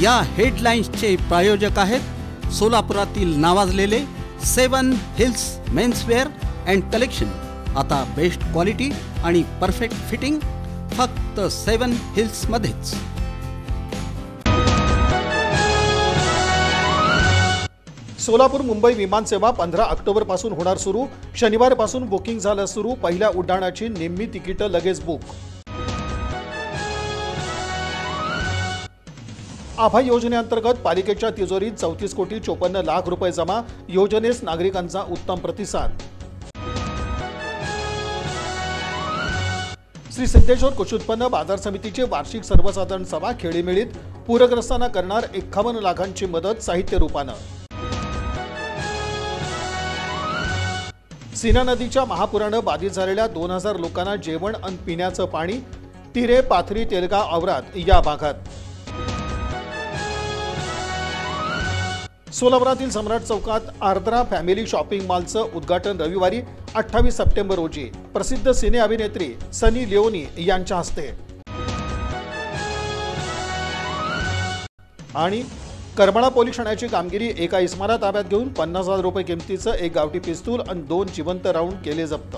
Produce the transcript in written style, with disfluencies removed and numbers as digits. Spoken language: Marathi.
या हेडलाईन्सचे प्रायोजक आहेत सोलापुरातील नावाजलेले 7 हिल्स मेन्सवेअर अँड कलेक्शन। आता बेस्ट क्वालिटी आणि परफेक्ट फिटिंग फक्त 7 हिल्स मध्येच। सोलापूर मुंबई विमानसेवा 15 ऑक्टोबर पासून होणार सुरू। शनिवारपासून बुकिंग झालं सुरू। पहिल्या उड्डाणाची निम्मी तिकीटं लगेच बुक। आभा योजनेअंतर्गत पालिकेच्या तिजोरीत 34 कोटी 54 लाख रुपये जमा। योजनेस नागरिकांचा उत्तम प्रतिसाद। श्री सिद्धेश्वर कृषी उत्पन्न बाजार समितीची वार्षिक सर्वसाधारण सभा खेळीमेळीत। पूरग्रस्तांना करणार 51 लाखांची मदत साहित्य रूपानं। सीना नदीच्या महापुरानं बाधित झालेल्या 2000 लोकांना जेवण आणि पिण्याचं पाणी। तिरे, पाथरी, तेलगाव, औराद या भागात। सोलापुरातील सम्राट चौकात आर्द्रा फॅमिली शॉपिंग मॉलचं उद्घाटन रविवारी 28 सप्टेंबर रोजी प्रसिद्ध सिने अभिनेत्री सनी लिओनी यांच्या हस्ते। आणि करमाळा पोलीस ठाण्याची कामगिरी। एका इसमाला ताब्यात घेऊन 50,000 रुपये किमतीचं एक गावठी पिस्तूल आणि 2 जिवंत राऊंड केले जप्त।